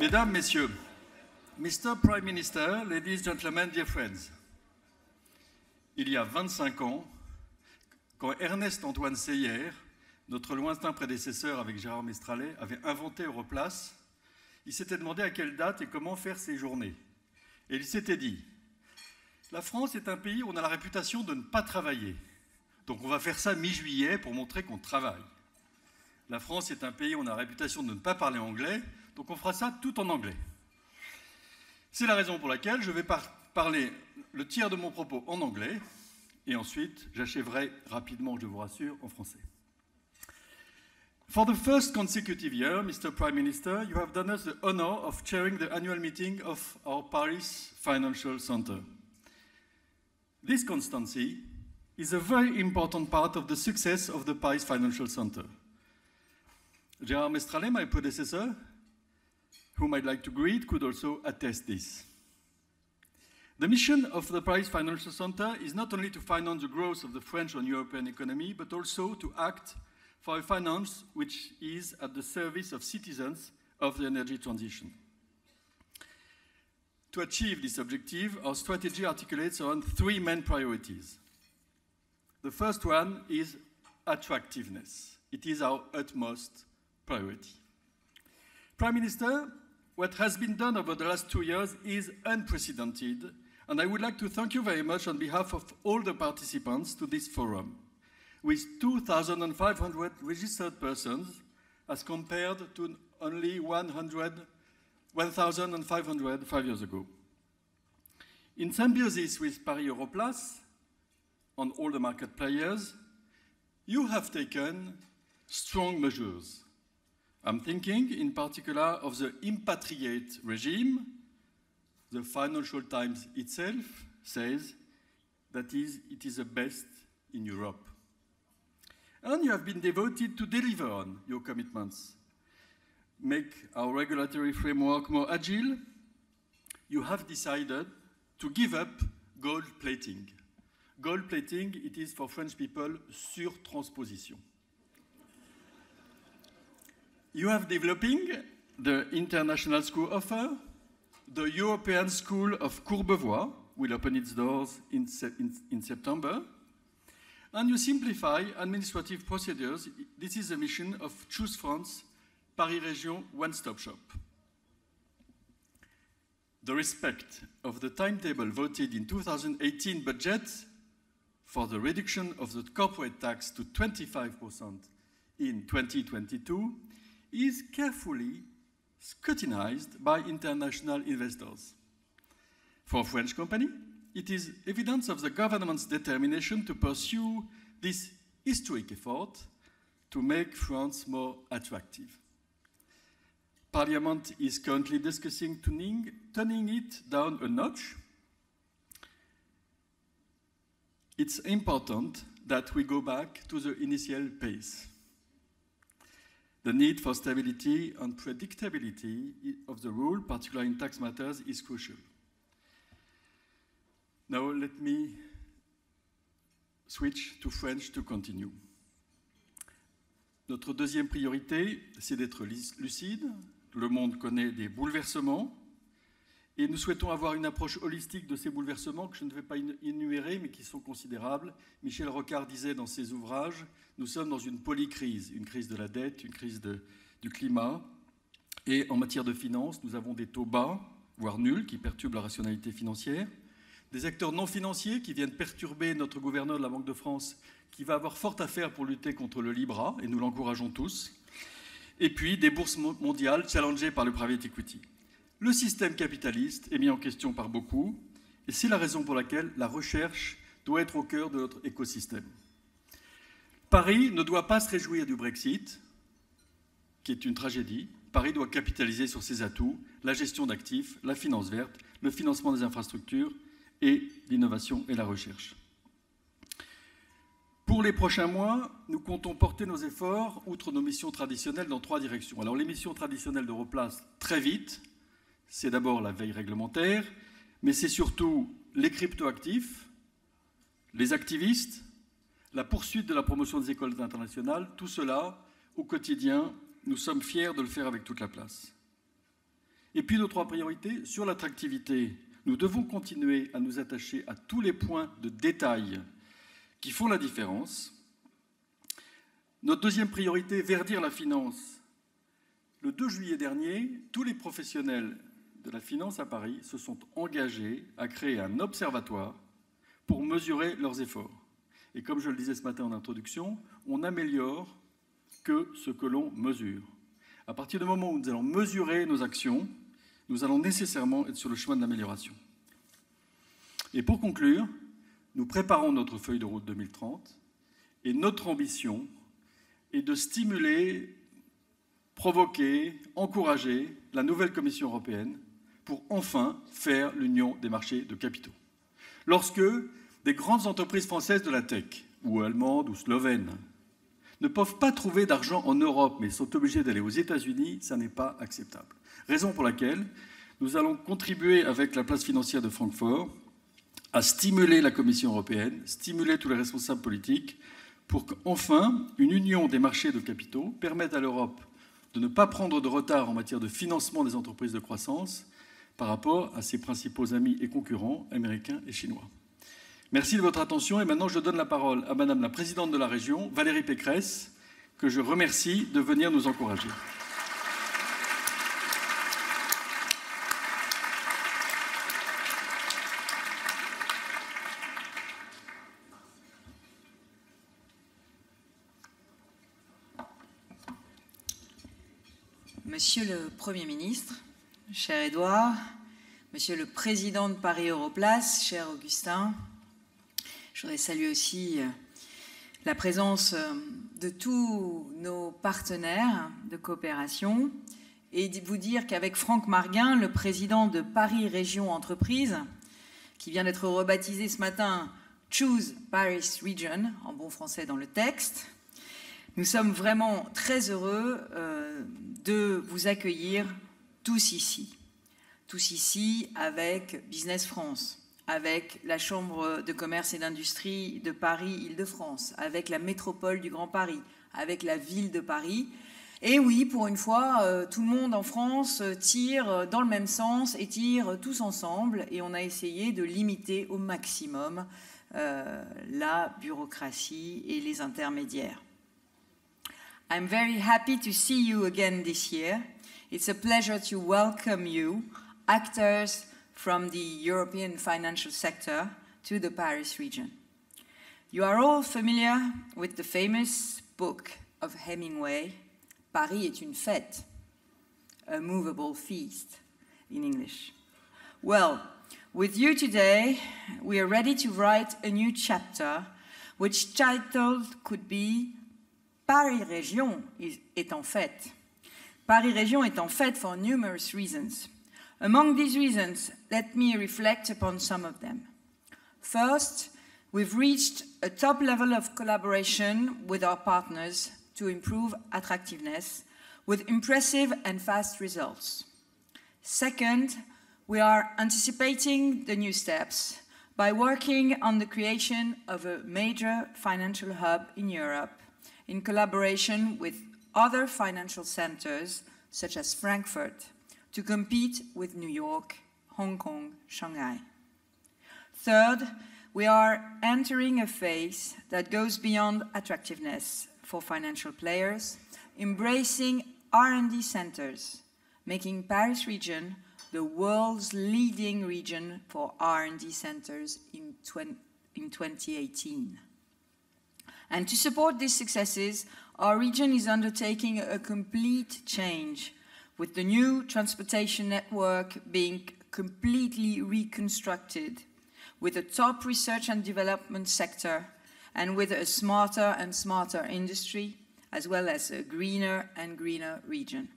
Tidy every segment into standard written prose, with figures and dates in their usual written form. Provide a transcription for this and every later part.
Mesdames, Messieurs, Mr. Prime Minister, ladies, gentlemen, dear friends, il y a 25 ans, quand Ernest-Antoine Seyer, notre lointain prédécesseur avec Gérard Mestralet, avait inventé Europlace, il s'était demandé à quelle date et comment faire ses journées. Et il s'était dit, la France est un pays où on a la réputation de ne pas travailler. Donc on va faire ça mi-juillet pour montrer qu'on travaille. La France est un pays où on a la réputation de ne pas parler anglais, donc on fera ça tout en anglais. C'est la raison pour laquelle je vais parler le tiers de mon propos en anglais, et ensuite j'achèverai rapidement, je vous rassure, en français. For the first consecutive year, Mr. Prime Minister, you have done us the honor of chairing the annual meeting of our Paris Financial Center. This constancy is a very important part of the success of the Paris Financial Center. Gérard Mestralet, my predecessor, whom I'd like to greet, could also attest this. The mission of the Paris Financial Center is not only to finance the growth of the French and European economy, but also to act for a finance which is at the service of citizens of the energy transition. To achieve this objective, our strategy articulates around three main priorities. The first one is attractiveness. It is our utmost priority. Prime Minister, what has been done over the last 2 years is unprecedented, and I would like to thank you very much on behalf of all the participants to this forum, with 2,500 registered persons as compared to only 1,500 5 years ago. In symbiosis with Paris Europlace, on all the market players, you have taken strong measures. I'm thinking in particular of the impatriate regime. The Financial Times itself says that it is the best in Europe. And you have been devoted to deliver on your commitments. Make our regulatory framework more agile. You have decided to give up gold plating. Gold plating, it is for French people, surtransposition. You have developing the international school offer. The European School of Courbevoie will open its doors in September. And you simplify administrative procedures. This is the mission of Choose France, Paris Région One-Stop Shop. The respect of the timetable voted in 2018 budget for the reduction of the corporate tax to 25% in 2022 is carefully scrutinized by international investors. For a French company, it is evidence of the government's determination to pursue this historic effort to make France more attractive. Parliament is currently discussing turning it down a notch. It's important that we go back to the initial pace. The need for stability and predictability of the rule, particularly in tax matters, is crucial. Now let me switch to French to continue. Notre deuxième priorité, c'est d'être lucide. Le monde connaît des bouleversements et nous souhaitons avoir une approche holistique de ces bouleversements que je ne vais pas énumérer mais qui sont considérables. Michel Rocard disait dans ses ouvrages, nous sommes dans une polycrise, une crise de la dette, une crise du climat. Et en matière de finances, nous avons des taux bas, voire nuls, qui perturbent la rationalité financière. Des acteurs non financiers qui viennent perturber notre gouverneur de la Banque de France, qui va avoir fort à faire pour lutter contre le Libra, et nous l'encourageons tous. Et puis des bourses mondiales challengées par le private equity. Le système capitaliste est mis en question par beaucoup, et c'est la raison pour laquelle la recherche doit être au cœur de notre écosystème. Paris ne doit pas se réjouir du Brexit, qui est une tragédie. Paris doit capitaliser sur ses atouts, la gestion d'actifs, la finance verte, le financement des infrastructures et l'innovation et la recherche. Pour les prochains mois, nous comptons porter nos efforts, outre nos missions traditionnelles, dans 3 directions. Alors les missions traditionnelles d'Europlace, très vite, c'est d'abord la veille réglementaire, mais c'est surtout les cryptoactifs, les activistes, la poursuite de la promotion des écoles internationales, tout cela, au quotidien, nous sommes fiers de le faire avec toute la place. Et puis nos 3 priorités, sur l'attractivité, nous devons continuer à nous attacher à tous les points de détail qui font la différence. Notre 2e priorité, verdir la finance. Le 2 juillet dernier, tous les professionnels de la finance à Paris se sont engagés à créer un observatoire pour mesurer leurs efforts. Et comme je le disais ce matin en introduction, on n'améliore que ce que l'on mesure. À partir du moment où nous allons mesurer nos actions, nous allons nécessairement être sur le chemin de l'amélioration. Et pour conclure, nous préparons notre feuille de route 2030 et notre ambition est de stimuler, provoquer, encourager la nouvelle Commission européenne pour enfin faire l'union des marchés de capitaux. Lorsque des grandes entreprises françaises de la tech, ou allemandes ou slovènes, ne peuvent pas trouver d'argent en Europe, mais sont obligés d'aller aux États-Unis, ça n'est pas acceptable. Raison pour laquelle nous allons contribuer avec la place financière de Francfort à stimuler la Commission européenne, stimuler tous les responsables politiques, pour qu'enfin, une union des marchés de capitaux permette à l'Europe de ne pas prendre de retard en matière de financement des entreprises de croissance par rapport à ses principaux amis et concurrents américains et chinois. Merci de votre attention et maintenant je donne la parole à Madame la Présidente de la Région, Valérie Pécresse, que je remercie de venir nous encourager. Monsieur le Premier ministre, cher Édouard, Monsieur le Président de Paris Europlace, cher Augustin, je voudrais saluer aussi la présence de tous nos partenaires de coopération et vous dire qu'avec Franck Marguin, le président de Paris Région Entreprise, qui vient d'être rebaptisé ce matin Choose Paris Region, en bon français dans le texte, nous sommes vraiment très heureux de vous accueillir tous ici avec Business France, avec la Chambre de commerce et d'industrie de Paris-Île-de-France, avec la métropole du Grand Paris, avec la ville de Paris. Et oui, pour une fois, tout le monde en France tire dans le même sens et tire tous ensemble. Et on a essayé de limiter au maximum la bureaucratie et les intermédiaires. I'm very happy to see you again this year. It's a pleasure to welcome you, actors from the European financial sector, to the Paris region. You are all familiar with the famous book of Hemingway, Paris est une fête, a movable feast in English. Well, with you today, we are ready to write a new chapter, which title could be Paris Région est en fête. Paris Région est en fête for numerous reasons. Among these reasons, let me reflect upon some of them. First, we've reached a top level of collaboration with our partners to improve attractiveness with impressive and fast results. Second, we are anticipating the new steps by working on the creation of a major financial hub in Europe in collaboration with other financial centers such as Frankfurt to compete with New York, Hong Kong, Shanghai. Third, we are entering a phase that goes beyond attractiveness for financial players, embracing R&D centers, making Paris region the world's leading region for R&D centers in 2018. And to support these successes, our region is undertaking a complete change, with the new transportation network being completely reconstructed, with a top research and development sector, and with a smarter and smarter industry, as well as a greener and greener region.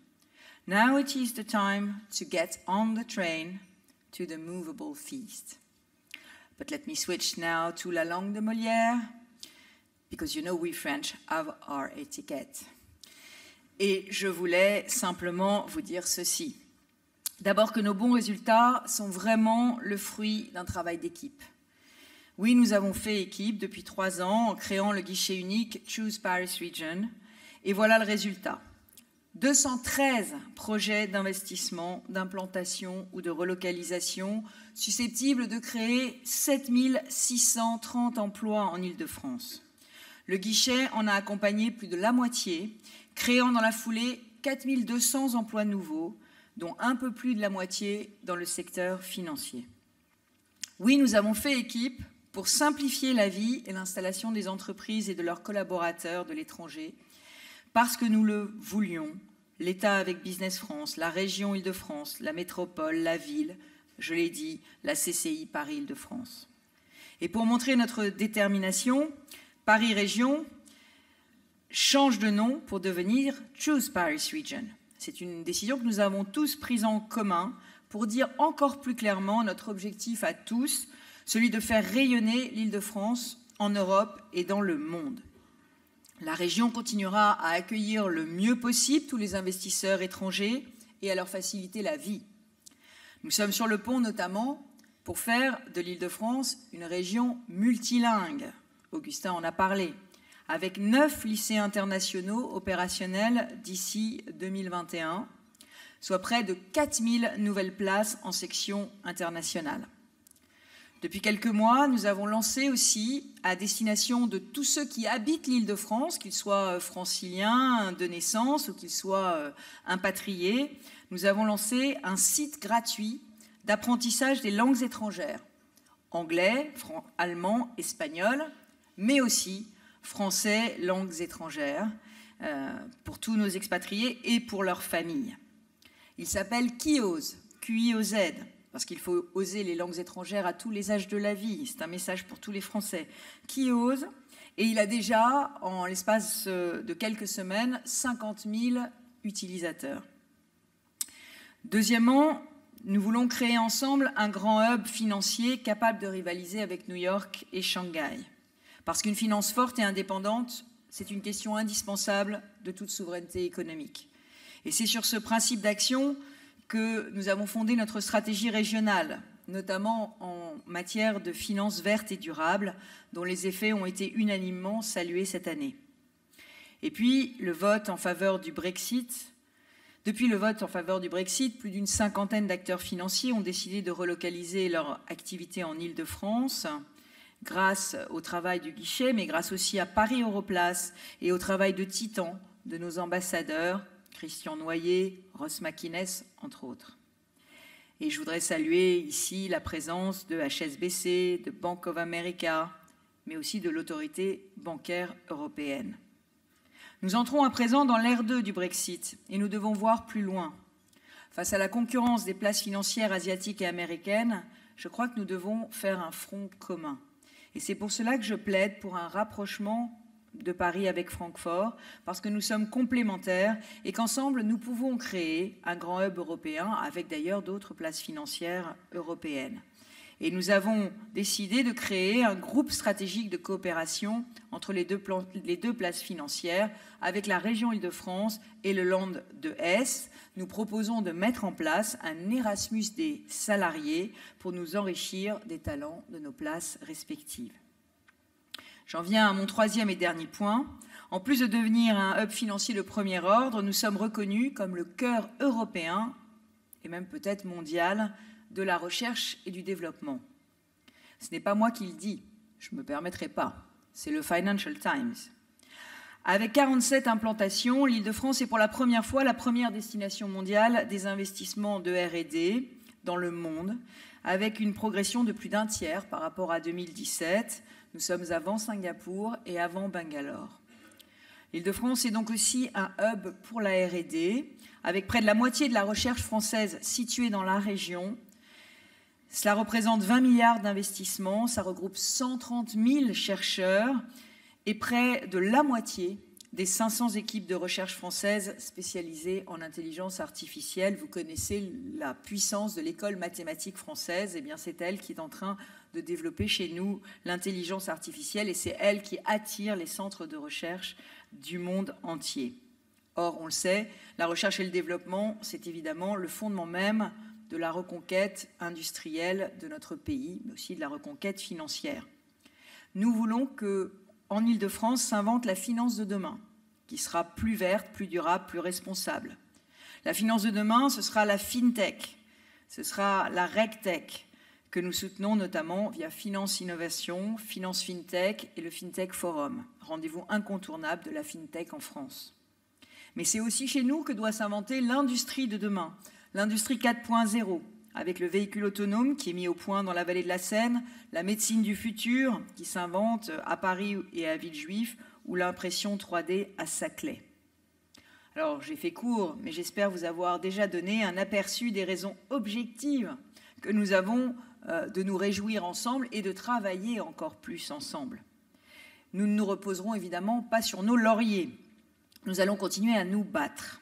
Now it is the time to get on the train to the movable feast. But let me switch now to la langue de Molière, because you know we French have our etiquette. Et je voulais simplement vous dire ceci. D'abord que nos bons résultats sont vraiment le fruit d'un travail d'équipe. Oui, nous avons fait équipe depuis 3 ans en créant le guichet unique Choose Paris Region. Et voilà le résultat. 213 projets d'investissement, d'implantation ou de relocalisation susceptibles de créer 7630 emplois en Île-de-France. Le guichet en a accompagné plus de la moitié, créant dans la foulée 4200 emplois nouveaux, dont un peu plus de la moitié dans le secteur financier. Oui, nous avons fait équipe pour simplifier la vie et l'installation des entreprises et de leurs collaborateurs de l'étranger, parce que nous le voulions, l'État avec Business France, la région Île-de-France, la métropole, la ville, je l'ai dit, la CCI Paris-Île-de-France. Et pour montrer notre détermination, Paris Région change de nom pour devenir Choose Paris Region. C'est une décision que nous avons tous prise en commun pour dire encore plus clairement notre objectif à tous, celui de faire rayonner l'Île-de-France en Europe et dans le monde. La région continuera à accueillir le mieux possible tous les investisseurs étrangers et à leur faciliter la vie. Nous sommes sur le pont notamment pour faire de l'Île-de-France une région multilingue. Augustin en a parlé, avec 9 lycées internationaux opérationnels d'ici 2021, soit près de 4000 nouvelles places en section internationale. Depuis quelques mois, nous avons lancé aussi, à destination de tous ceux qui habitent l'Île-de-France, qu'ils soient franciliens de naissance ou qu'ils soient impatriés, nous avons lancé un site gratuit d'apprentissage des langues étrangères, anglais, allemand, espagnol, mais aussi français, langues étrangères, pour tous nos expatriés et pour leurs familles. Il s'appelle QIOZ, QIOZ, parce qu'il faut oser les langues étrangères à tous les âges de la vie. C'est un message pour tous les Français. QIOZ, et il a déjà, en l'espace de quelques semaines, 50 000 utilisateurs. Deuxièmement, nous voulons créer ensemble un grand hub financier capable de rivaliser avec New York et Shanghai. Parce qu'une finance forte et indépendante, c'est une question indispensable de toute souveraineté économique. Et c'est sur ce principe d'action que nous avons fondé notre stratégie régionale, notamment en matière de finances vertes et durables, dont les effets ont été unanimement salués cette année. Et puis, le vote en faveur du Brexit. Depuis le vote en faveur du Brexit, plus d'une cinquantaine d'acteurs financiers ont décidé de relocaliser leur activité en Île-de-France, grâce au travail du guichet, mais grâce aussi à Paris Europlace et au travail de titan de nos ambassadeurs, Christian Noyer, Ross McInnes, entre autres. Et je voudrais saluer ici la présence de HSBC, de Bank of America, mais aussi de l'autorité bancaire européenne. Nous entrons à présent dans l'ère 2 du Brexit et nous devons voir plus loin. Face à la concurrence des places financières asiatiques et américaines, je crois que nous devons faire un front commun. Et c'est pour cela que je plaide pour un rapprochement de Paris avec Francfort, parce que nous sommes complémentaires et qu'ensemble, nous pouvons créer un grand hub européen, avec d'ailleurs d'autres places financières européennes. Et nous avons décidé de créer un groupe stratégique de coopération entre les deux places financières, avec la région Île-de-France et le Land de Hesse. Nous proposons de mettre en place un Erasmus des salariés pour nous enrichir des talents de nos places respectives. J'en viens à mon troisième et dernier point. En plus de devenir un hub financier de premier ordre, nous sommes reconnus comme le cœur européen, et même peut-être mondial, de la recherche et du développement. Ce n'est pas moi qui le dis, je ne me permettrai pas, c'est le Financial Times. Avec 47 implantations, l'Île-de-France est pour la première fois la première destination mondiale des investissements de R&D dans le monde, avec une progression de plus d'un tiers par rapport à 2017. Nous sommes avant Singapour et avant Bangalore. L'Île-de-France est donc aussi un hub pour la R&D, avec près de la moitié de la recherche française située dans la région. Cela représente 20 milliards d'investissements, ça regroupe 130 000 chercheurs et près de la moitié des 500 équipes de recherche françaises spécialisées en intelligence artificielle. Vous connaissez la puissance de l'école mathématique française, eh bien c'est elle qui est en train de développer chez nous l'intelligence artificielle et c'est elle qui attire les centres de recherche du monde entier. Or, on le sait, la recherche et le développement, c'est évidemment le fondement même de la reconquête industrielle de notre pays, mais aussi de la reconquête financière. Nous voulons qu'en Île-de-France s'invente la finance de demain, qui sera plus verte, plus durable, plus responsable. La finance de demain, ce sera la FinTech, ce sera la RegTech, que nous soutenons notamment via Finance Innovation, Finance FinTech et le FinTech Forum, rendez-vous incontournable de la FinTech en France. Mais c'est aussi chez nous que doit s'inventer l'industrie de demain, l'industrie 4.0, avec le véhicule autonome qui est mis au point dans la vallée de la Seine, la médecine du futur qui s'invente à Paris et à Villejuif, ou l'impression 3D à Saclay. Alors, j'ai fait court, mais j'espère vous avoir déjà donné un aperçu des raisons objectives que nous avons de nous réjouir ensemble et de travailler encore plus ensemble. Nous ne nous reposerons évidemment pas sur nos lauriers. Nous allons continuer à nous battre.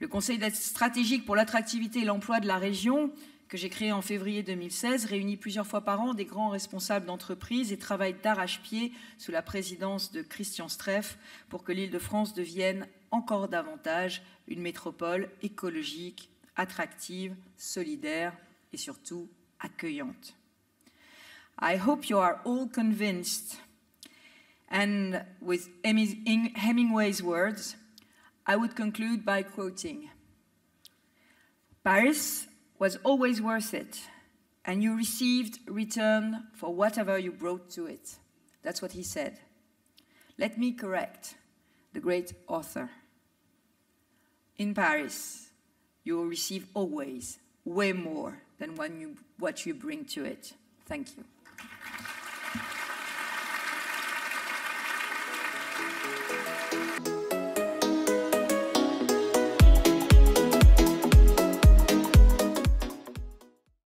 Le Conseil stratégique pour l'attractivité et l'emploi de la région, que j'ai créé en février 2016, réunit plusieurs fois par an des grands responsables d'entreprises et travaille d'arrache-pied sous la présidence de Christian Streff pour que l'Île-de-France devienne encore davantage une métropole écologique, attractive, solidaire et surtout accueillante. I hope you are all convinced. And with Hemingway's words, I would conclude by quoting, "Paris was always worth it, and you received return for whatever you brought to it." That's what he said. Let me correct the great author. In Paris, you will receive always way more than what you bring to it. Thank you.